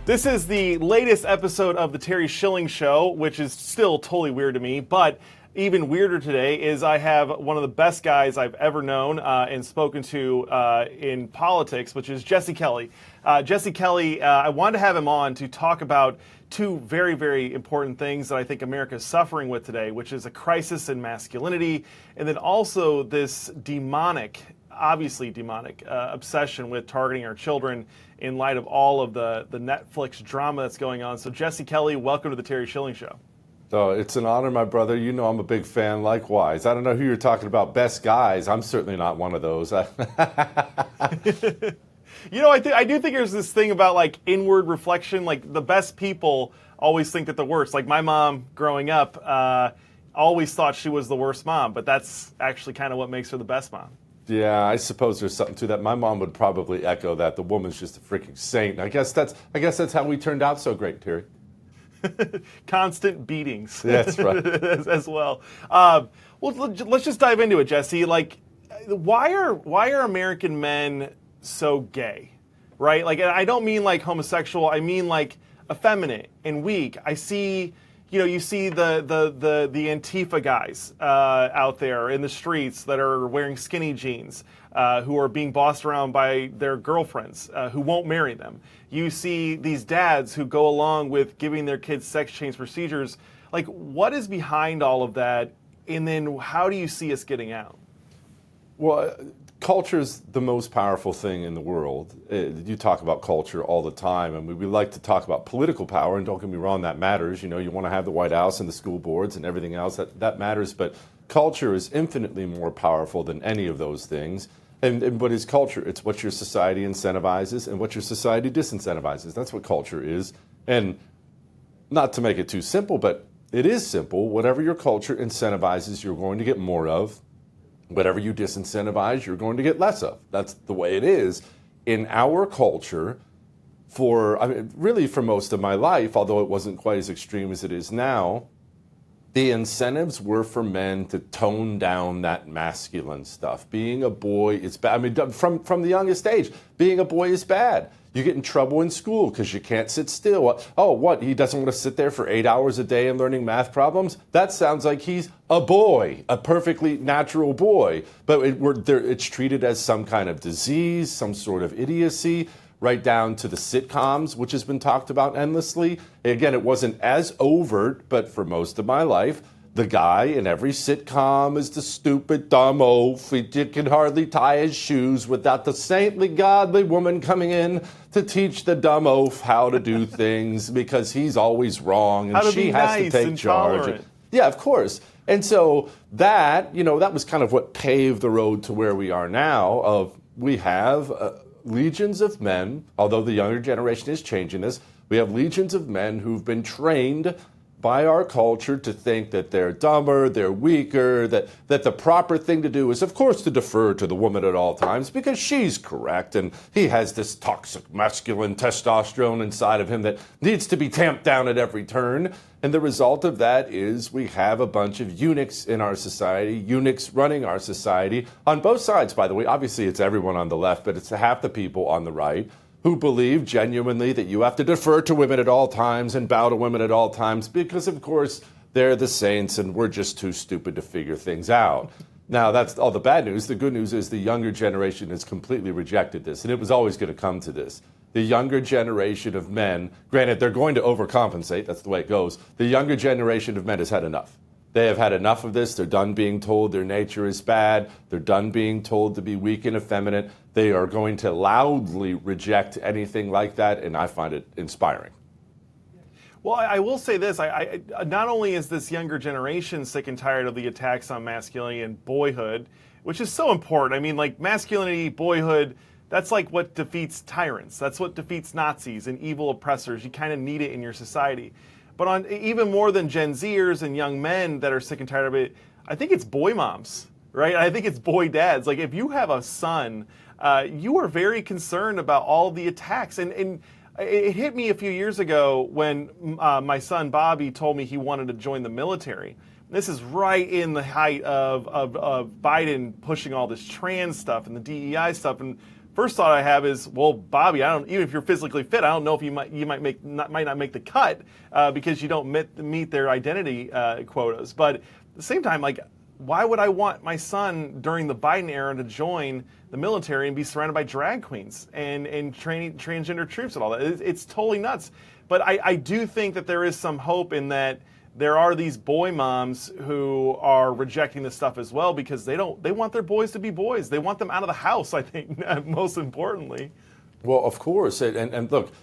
This is the latest episode of the Terry Schilling Show, which is still totally weird to me, but even weirder today is I have one of the best guys I've ever known and spoken to in politics, which is Jesse Kelly. Jesse Kelly, I wanted to have him on to talk about two very, very important things that I think America is suffering with today, which is a crisis in masculinity, and then also this obviously demonic obsession with targeting our children in light of all of the Netflix drama that's going on. So Jesse Kelly, welcome to the Terry Schilling Show. Oh, it's an honor, my brother. You know I'm a big fan likewise. I don't know who you're talking about, best guys. I'm certainly not one of those. You know, I do think there's this thing about like inward reflection. Like the best people always think that the worst. Like my mom growing up always thought she was the worst mom, but that's actually kind of what makes her the best mom. Yeah, I suppose there's something to that. My mom would probably echo that. The woman's just a freaking saint. I guess that's how we turned out so great, Terry. Constant beatings. That's right. as well. Well, let's just dive into it, Jesse. Like, why are American men so gay, right? Like, I don't mean like homosexual. I mean like effeminate and weak. I see. You see the Antifa guys out there in the streets that are wearing skinny jeans, who are being bossed around by their girlfriends who won't marry them. You see these dads who go along with giving their kids sex change procedures. Like, what is behind all of that? And then how do you see us getting out? Well, culture is the most powerful thing in the world. You talk about culture all the time, and we like to talk about political power, and don't get me wrong, that matters. You know, you want to have the White House and the school boards and everything else, that matters, but culture is infinitely more powerful than any of those things. And what is culture? It's what your society incentivizes and what your society disincentivizes. That's what culture is. And not to make it too simple, but it is simple. Whatever your culture incentivizes, you're going to get more of. Whatever you disincentivize, you're going to get less of. That's the way it is. In our culture, really for most of my life, although it wasn't quite as extreme as it is now, the incentives were for men to tone down that masculine stuff. Being a boy is bad. I mean, from the youngest age, being a boy is bad. You get in trouble in school because you can't sit still. Oh, what? He doesn't want to sit there for 8 hours a day and learning math problems? That sounds like he's a boy, a perfectly natural boy. But it's treated as some kind of disease, some sort of idiocy, right down to the sitcoms, which has been talked about endlessly. Again, it wasn't as overt, but for most of my life, the guy in every sitcom is the stupid, dumb oaf. He can hardly tie his shoes without the saintly, godly woman coming in to teach the dumb oaf how to do things because he's always wrong and she has to take charge. Yeah, of course. And so that was kind of what paved the road to where we are now. We have legions of men, although the younger generation is changing this, we have legions of men who've been trained by our culture to think that they're dumber, they're weaker, that the proper thing to do is, of course, to defer to the woman at all times because she's correct and he has this toxic masculine testosterone inside of him that needs to be tamped down at every turn. And the result of that is we have a bunch of eunuchs in our society, eunuchs running our society on both sides, by the way. Obviously, it's everyone on the left, but it's half the people on the right who believe genuinely that you have to defer to women at all times and bow to women at all times because, of course, they're the saints and we're just too stupid to figure things out. Now, that's all the bad news. The good news is the younger generation has completely rejected this, and it was always going to come to this. The younger generation of men, granted, they're going to overcompensate. That's the way it goes. The younger generation of men has had enough. They have had enough of this. They're done being told their nature is bad. They're done being told to be weak and effeminate. They are going to loudly reject anything like that, and I find it inspiring. Well, I will say this. I not only is this younger generation sick and tired of the attacks on masculinity and boyhood, which is so important. I mean, like masculinity, boyhood, that's like what defeats tyrants. That's what defeats Nazis and evil oppressors. You kind of need it in your society. But on even more than Gen Zers and young men that are sick and tired of it, I think it's boy moms, right? I think it's boy dads. Like if you have a son, you are very concerned about all the attacks. And it hit me a few years ago when my son Bobby told me he wanted to join the military. This is right in the height of Biden pushing all this trans stuff and the DEI stuff. And first thought I have is, well, Bobby, even if you're physically fit, I don't know if you might not make the cut because you don't meet their identity quotas. But at the same time, like, why would I want my son during the Biden era to join the military and be surrounded by drag queens and training transgender troops and all that? It's totally nuts. But I do think that there is some hope in that there are these boy moms who are rejecting this stuff as well because they want their boys to be boys. They want them out of the house, I think, most importantly. Well, of course. And look,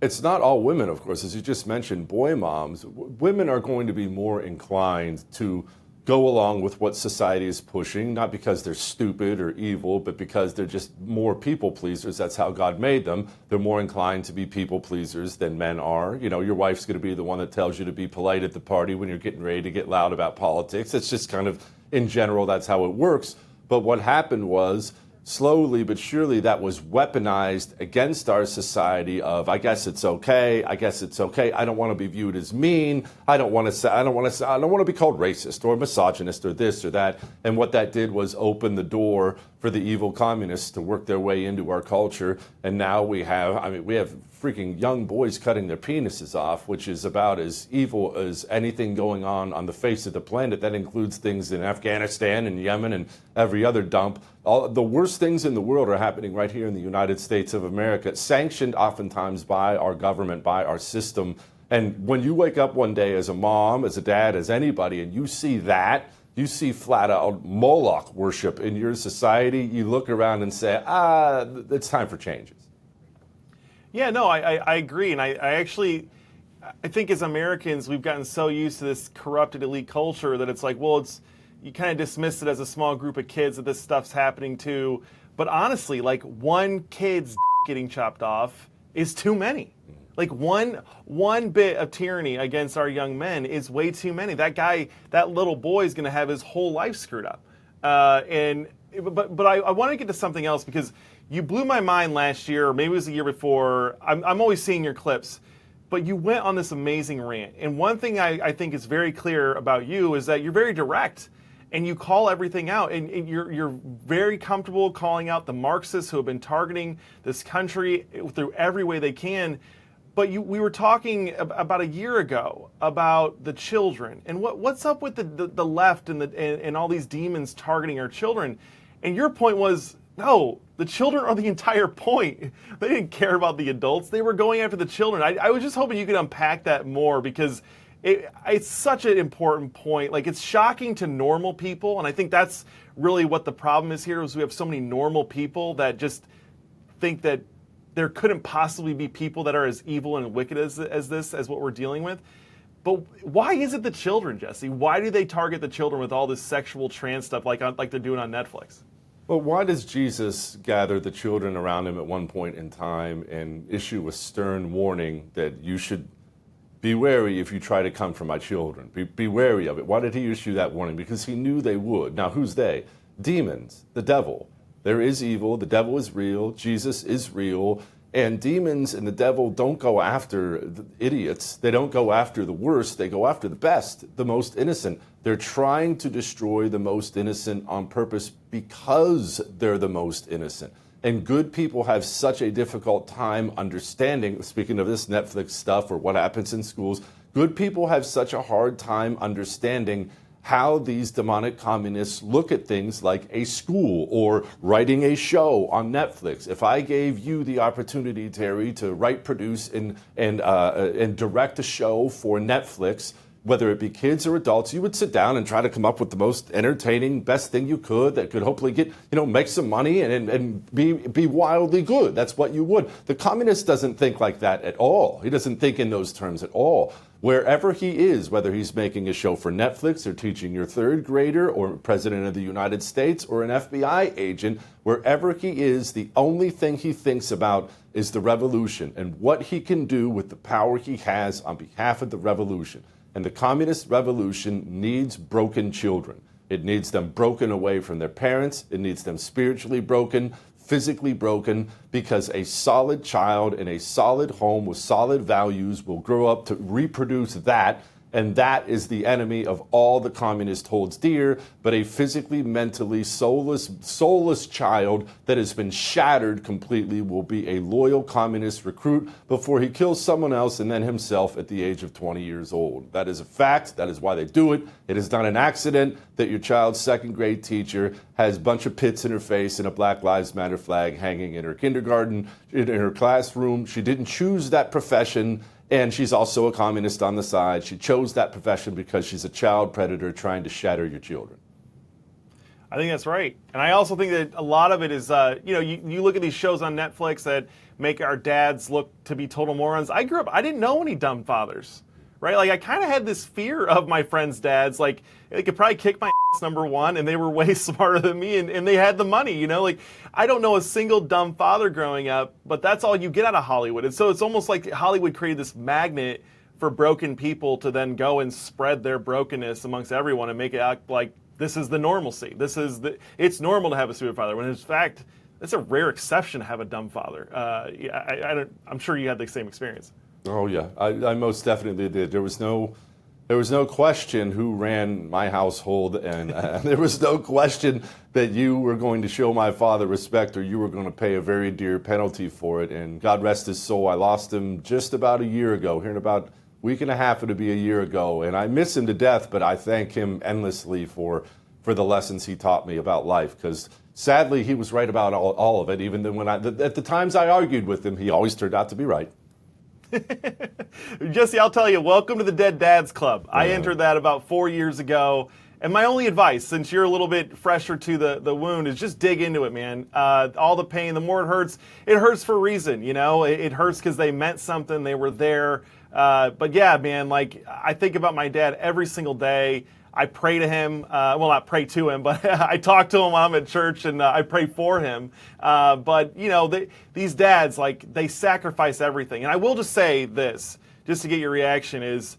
it's not all women, of course. As you just mentioned, boy moms, women are going to be more inclined to go along with what society is pushing, not because they're stupid or evil, but because they're just more people pleasers. That's how God made them. They're more inclined to be people pleasers than men are. You know, your wife's going to be the one that tells you to be polite at the party when you're getting ready to get loud about politics. It's just kind of, in general, that's how it works. But what happened was, slowly but surely, that was weaponized against our society of, I guess it's okay. I guess it's okay. I don't want to be viewed as mean. I don't want to be called racist or misogynist or this or that. And what that did was open the door for the evil communists to work their way into our culture. And now we have freaking young boys cutting their penises off, which is about as evil as anything going on the face of the planet. That includes things in Afghanistan and Yemen and every other dump. All the worst things in the world are happening right here in the United States of America, sanctioned oftentimes by our government, by our system. And when you wake up one day as a mom, as a dad, as anybody, and you see that, you see flat out Moloch worship in your society, you look around and say, it's time for changes. Yeah, no, I agree. And I think as Americans, we've gotten so used to this corrupted elite culture that it's like, well, you kind of dismiss it as a small group of kids that this stuff's happening to. But honestly, like, one kid's getting chopped off is too many. Like, one bit of tyranny against our young men is way too many. That little boy is going to have his whole life screwed up. But I want to get to something else because you blew my mind last year, or maybe it was the year before. I'm always seeing your clips. But you went on this amazing rant. And one thing I think is very clear about you is that you're very direct. And you call everything out, and you're very comfortable calling out the Marxists who have been targeting this country through every way they can. But we were talking about a year ago about the children and what's up with the left and all these demons targeting our children. And your point was, no, the children are the entire point. They didn't care about the adults. They were going after the children. I was just hoping you could unpack that more because it's such an important point. Like, it's shocking to normal people, and I think that's really what the problem is here, is we have so many normal people that just think that there couldn't possibly be people that are as evil and wicked as what we're dealing with. But why is it the children, Jesse? Why do they target the children with all this sexual trans stuff like they're doing on Netflix? Well, why does Jesus gather the children around him at one point in time and issue a stern warning that you should be wary if you try to come for my children? Be wary of it. Why did he issue that warning? Because he knew they would. Now, who's they? Demons, the devil. There is evil. The devil is real. Jesus is real. And demons and the devil don't go after the idiots. They don't go after the worst. They go after the best, the most innocent. They're trying to destroy the most innocent on purpose because they're the most innocent. And good people have such a difficult time understanding, speaking of this Netflix stuff or what happens in schools, good people have such a hard time understanding how these demonic communists look at things like a school or writing a show on Netflix. If I gave you the opportunity, Terry, to write, produce, and direct a show for Netflix, whether it be kids or adults, you would sit down and try to come up with the most entertaining, best thing you could that could hopefully get, make some money and be wildly good. That's what you would. The communist doesn't think like that at all. He doesn't think in those terms at all. Wherever he is, whether he's making a show for Netflix or teaching your third grader or president of the United States or an FBI agent, wherever he is, the only thing he thinks about is the revolution and what he can do with the power he has on behalf of the revolution. And the communist revolution needs broken children. It needs them broken away from their parents. It needs them spiritually broken, physically broken, because a solid child in a solid home with solid values will grow up to reproduce that And that is the enemy of all the communist holds dear, but a physically, mentally soulless child that has been shattered completely will be a loyal communist recruit before he kills someone else and then himself at the age of 20 years old. That is a fact. That is why they do it. It is not an accident that your child's second grade teacher has a bunch of pits in her face and a Black Lives Matter flag hanging in her kindergarten, in her classroom. She didn't choose that profession. And she's also a communist on the side. She chose that profession because she's a child predator trying to shatter your children. I think that's right. And I also think that a lot of it is, you look at these shows on Netflix that make our dads look to be total morons. I grew up, I didn't know any dumb fathers, right? Like, I kind of had this fear of my friends' dads. Like, they could probably kick my ass, number one, and they were way smarter than me, and they had the money, Like, I don't know a single dumb father growing up, but that's all you get out of Hollywood. And so it's almost like Hollywood created this magnet for broken people to then go and spread their brokenness amongst everyone and make it act like this is the normalcy. It's normal to have a stupid father, when in fact, it's a rare exception to have a dumb father. I'm sure you had the same experience. Oh yeah, I most definitely did. There was no question who ran my household, and there was no question that you were going to show my father respect or you were going to pay a very dear penalty for it. And God rest his soul, I lost him just about a year ago, here in about a week and a half, it'll be a year ago. And I miss him to death, but I thank him endlessly for the lessons he taught me about life, because sadly he was right about all of it, even then at the times I argued with him, he always turned out to be right. Jesse, I'll tell you, welcome to the Dead Dads Club. I entered that about 4 years ago, and my only advice, since you're a little bit fresher to the wound, is just dig into it, man. All the pain, the more it hurts for a reason, It hurts because they meant something, they were there. But yeah, man, like, I think about my dad every single day. I pray to him, well, not pray to him, but I talk to him while I'm at church, and I pray for him. But, these dads, like, they sacrifice everything. And I will just say this, just to get your reaction, is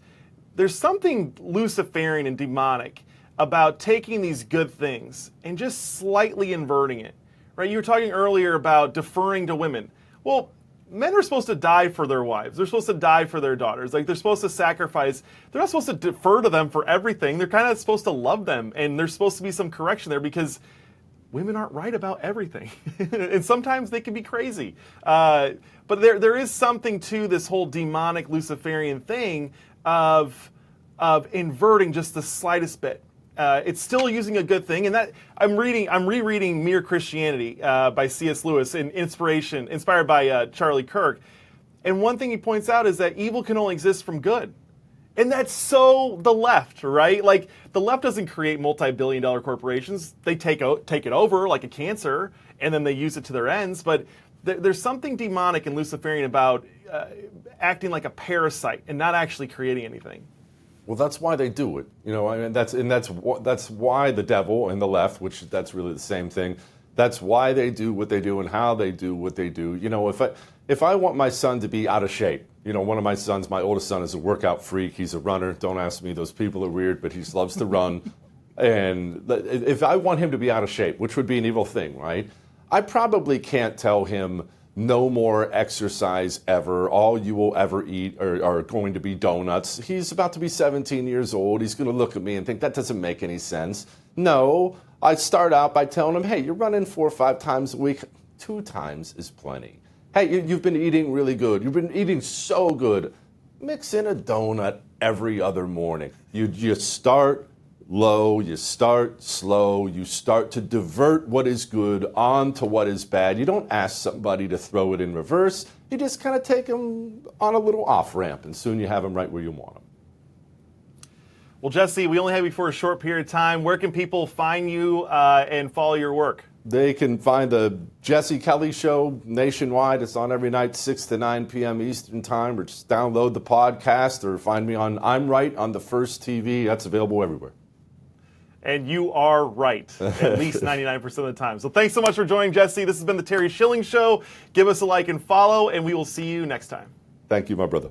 there's something Luciferian and demonic about taking these good things and just slightly inverting it, right? You were talking earlier about deferring to women. Well, men are supposed to die for their wives. They're supposed to die for their daughters. Like, they're supposed to sacrifice. They're not supposed to defer to them for everything. They're kind of supposed to love them. And there's supposed to be some correction there, because women aren't right about everything. And sometimes they can be crazy. But there is something to this whole demonic Luciferian thing of inverting just the slightest bit. It's still using a good thing, and that I'm rereading Mere Christianity by C.S. Lewis, inspired by Charlie Kirk. And one thing he points out is that evil can only exist from good. And that's so the left, right? Like, the left doesn't create multi-billion-dollar corporations. They take it over like a cancer, and then they use it to their ends. But there's something demonic and Luciferian about acting like a parasite and not actually creating anything. Well, that's why they do it, that's why the devil and the left, which that's really the same thing, that's why they do what they do and how they do what they do. If I want my son to be out of shape, one of my sons, my oldest son, is a workout freak. He's a runner. Don't ask me; those people are weird, but he loves to run. And if I want him to be out of shape, which would be an evil thing, right? I probably can't tell him, no more exercise ever. All you will ever eat are going to be donuts. He's about to be 17 years old. He's going to look at me and think, that doesn't make any sense. No, I start out by telling him, hey, you're running 4 or 5 times a week. 2 times is plenty. Hey, you've been eating really good. You've been eating so good. Mix in a donut every other morning. You start low, you start slow, you start to divert what is good onto what is bad. You don't ask somebody to throw it in reverse. You just kind of take them on a little off-ramp, and soon you have them right where you want them. Well, Jesse, we only have you for a short period of time. Where can people find you and follow your work? They can find the Jesse Kelly Show nationwide. It's on every night, 6 to 9 p.m. Eastern Time, or just download the podcast, or find me on I'm Right on the First TV. That's available everywhere. And you are right, at least 99% of the time. So thanks so much for joining, Jesse. This has been the Terry Schilling Show. Give us a like and follow, and we will see you next time. Thank you, my brother.